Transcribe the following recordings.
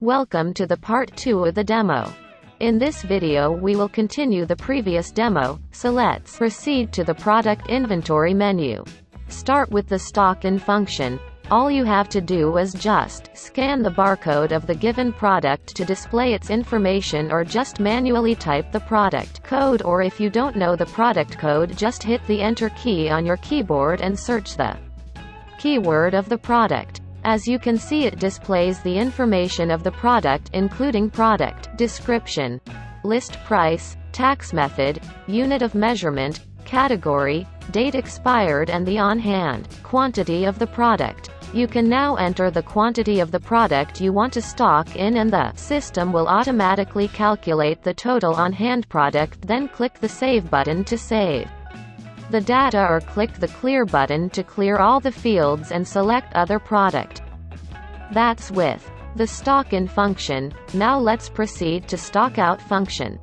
Welcome to the part 2 of the demo. In this video we will continue the previous demo, so let's proceed to the product inventory menu. Start with the stock in function. All you have to do is just scan the barcode of the given product to display its information, or just manually type the product code, or if you don't know the product code, just hit the enter key on your keyboard and search the keyword of the product. As you can see, it displays the information of the product including product description, list price, tax method, unit of measurement, category, date expired and the on-hand quantity of the product. You can now enter the quantity of the product you want to stock in, and the system will automatically calculate the total on-hand product. Then click the Save button to save the data, or click the Clear button to clear all the fields and select Other Product. That's with the stock in function. Now let's proceed to stock out function.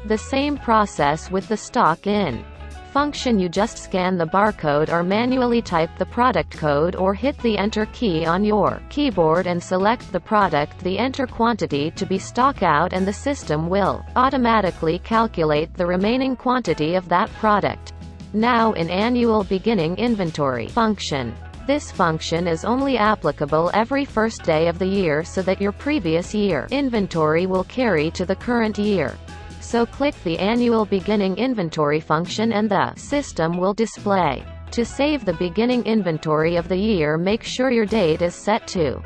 The same process with the stock in function. You just scan the barcode or manually type the product code, or hit the enter key on your keyboard and select the product, the enter quantity to be stock out, and the system will automatically calculate the remaining quantity of that product. Now in annual beginning inventory function. This function is only applicable every first day of the year, so that your previous year inventory will carry to the current year. So click the annual beginning inventory function and the system will display. To save the beginning inventory of the year, make sure your date is set to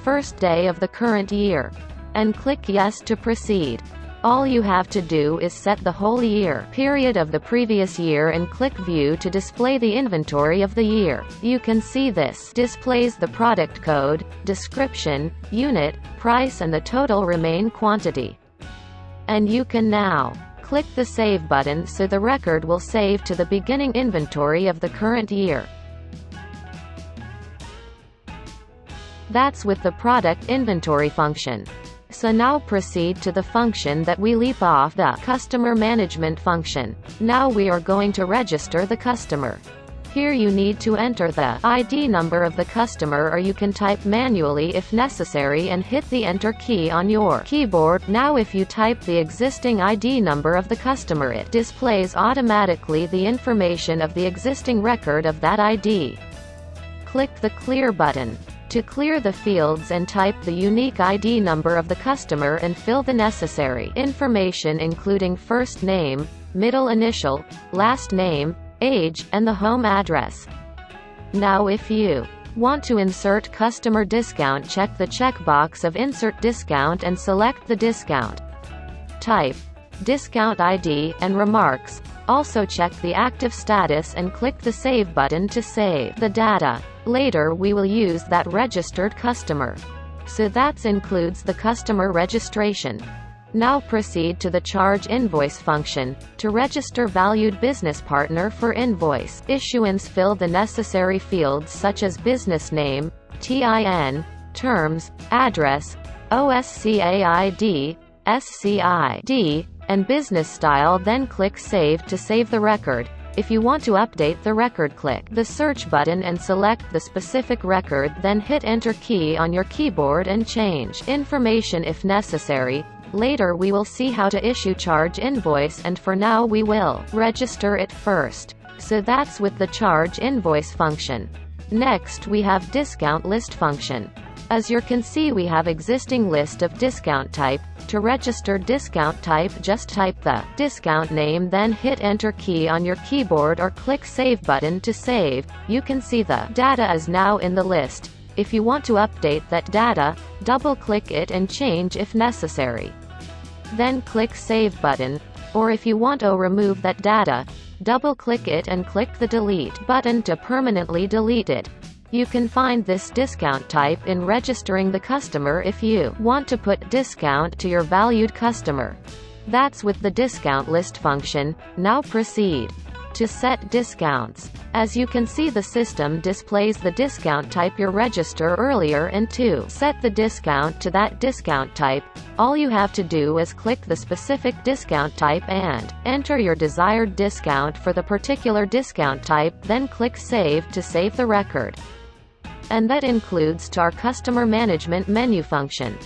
first day of the current year, and click Yes to proceed. All you have to do is set the whole year period of the previous year and click View to display the inventory of the year. You can see this displays the product code, description, unit, price and the total remain quantity. And you can now click the Save button so the record will save to the beginning inventory of the current year. That's with the product inventory function. So now proceed to the function that we leap off, the customer management function. Now we are going to register the customer. Here you need to enter the ID number of the customer, or you can type manually if necessary and hit the enter key on your keyboard. Now if you type the existing ID number of the customer, it displays automatically the information of the existing record of that ID. Click the Clear button to clear the fields and type the unique ID number of the customer and fill the necessary information including first name, middle initial, last name, age, and the home address. Now if you want to insert customer discount, check the checkbox of Insert Discount and select the discount type, discount ID, and remarks. Also check the active status and click the Save button to save the data. Later we will use that registered customer. So that includes the customer registration. Now proceed to the Charge Invoice function. To register valued business partner for invoice issuance, fill the necessary fields such as business name, TIN, terms, address, OSCAID, SCID, and business style, then click Save to save the record. If you want to update the record, click the Search button and select the specific record, then hit Enter key on your keyboard and change information if necessary. Later we will see how to issue charge invoice, and for now we will register it first. So that's with the charge invoice function. Next we have discount list function. As you can see, we have existing list of discount type. To register discount type, just type the discount name, then hit enter key on your keyboard or click Save button to save. You can see the data is now in the list. If you want to update that data, double-click it and change if necessary. Then click Save button. Or if you want to remove that data, double-click it and click the Delete button to permanently delete it. You can find this discount type in registering the customer if you want to put discount to your valued customer. That's with the discount list function. Now proceed to set discounts. As you can see, the system displays the discount type you registered earlier, and to set the discount to that discount type, all you have to do is click the specific discount type and enter your desired discount for the particular discount type, then click Save to save the record. And that includes to our customer management menu function.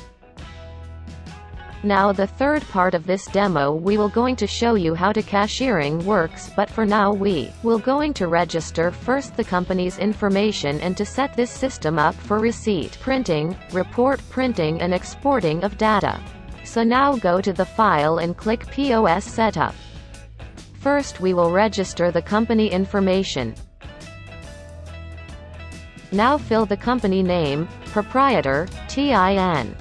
Now the third part of this demo we will going to show you how to cashiering works, but for now we will going to register first the company's information and to set this system up for receipt printing, report printing and exporting of data. So now go to the file and click POS Setup. First we will register the company information. Now fill the company name, proprietor, TIN,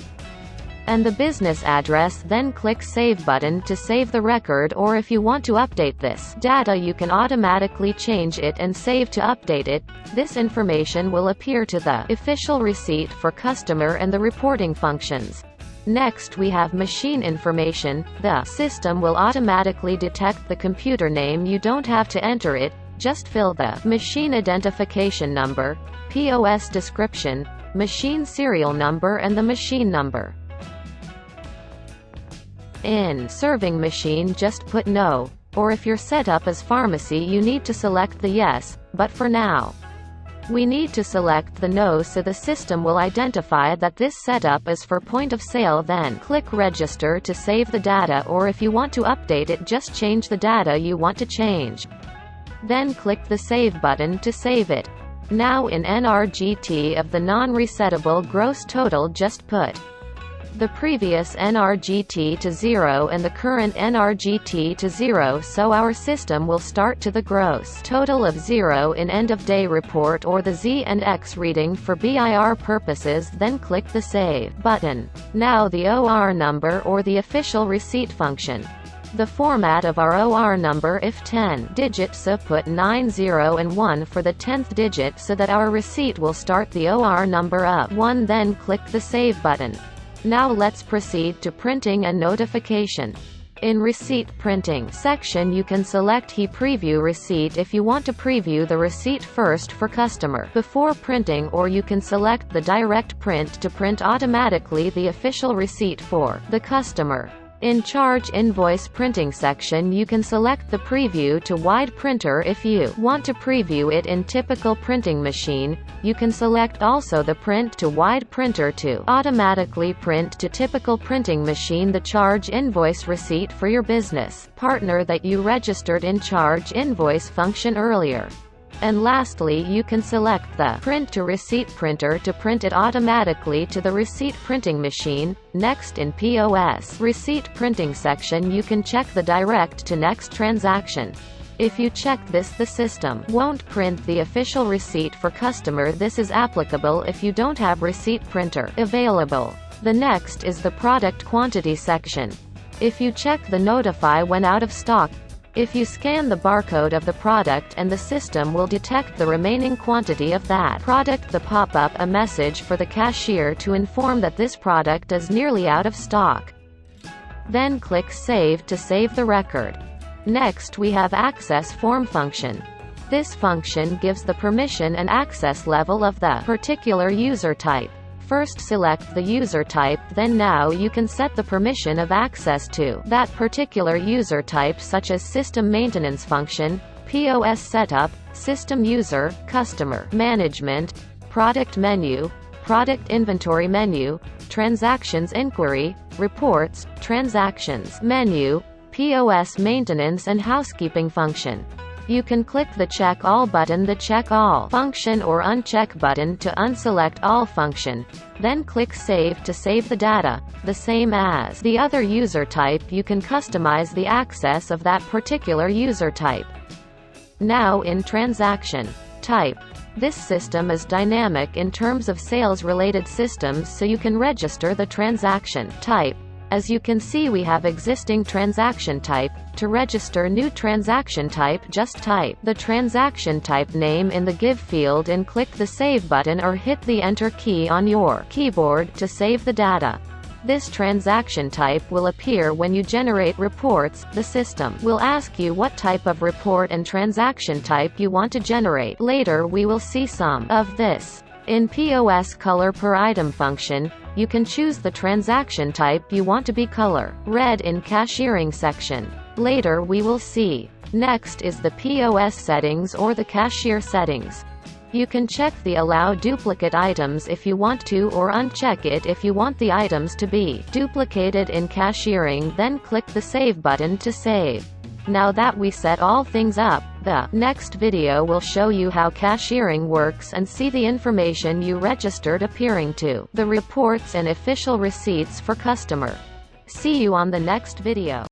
and the business address, then click Save button to save the record, or if you want to update this data you can automatically change it and save to update it. This information will appear to the official receipt for customer and the reporting functions. Next we have machine information. The system will automatically detect the computer name, you don't have to enter it, just fill the machine identification number, POS description, machine serial number and the machine number. In serving machine just put no, or if you're set up as pharmacy you need to select the yes, but for now we need to select the no so the system will identify that this setup is for point of sale. Then click register to save the data, or if you want to update it just change the data you want to change. Then click the save button to save it. Now in NRGT of the non-resettable gross total just put the previous NRGT to 0 and the current NRGT to 0, so our system will start to the gross total of 0 in end of day report or the Z and X reading for BIR purposes. Then click the save button. Now the OR number or the official receipt function. The format of our OR number if 10 digit, so put 90 and 1 for the 10th digit so that our receipt will start the OR number of 1. Then click the save button. Now let's proceed to printing and notification. In receipt printing section you can select He preview receipt if you want to preview the receipt first for customer before printing, or you can select the direct print to print automatically the official receipt for the customer. In charge invoice printing section you can select the preview to wide printer if you want to preview it in typical printing machine. You can select also the print to wide printer to automatically print to typical printing machine the charge invoice receipt for your business partner that you registered in charge invoice function earlier. And lastly you can select the print to receipt printer to print it automatically to the receipt printing machine. Next in POS receipt printing section you can check the direct to next transaction. If you check this the system won't print the official receipt for customer. This is applicable if you don't have receipt printer available. The next is the product quantity section. If you check the notify when out of stock, if you scan the barcode of the product and the system will detect the remaining quantity of that product, the pop up a message for the cashier to inform that this product is nearly out of stock. Then click save to save the record. Next we have access form function. This function gives the permission and access level of the particular user type. First select the user type, then now you can set the permission of access to that particular user type, such as system maintenance function, POS setup, system user, customer management, product menu, product inventory menu, transactions inquiry, reports, transactions menu, POS maintenance and housekeeping function. You can click the check all button, the check all function, or uncheck button to unselect all function. Then click save to save the data. The same as the other user type, you can customize the access of that particular user type. Now in transaction type. This system is dynamic in terms of sales related systems, so you can register the transaction type. As you can see we have existing transaction type. To register new transaction type just type the transaction type name in the give field and click the save button or hit the enter key on your keyboard to save the data. This transaction type will appear when you generate reports. The system will ask you what type of report and transaction type you want to generate. Later we will see some of this. In POS Color per item function, you can choose the transaction type you want to be color red in Cashiering section. Later we will see. Next is the POS settings or the cashier settings. You can check the allow duplicate items if you want to, or uncheck it if you want the items to be duplicated in Cashiering, then click the Save button to save. Now that we set all things up, the next video will show you how Cashiering works and see the information you registered appearing to the reports and official receipts for customer. See you on the next video.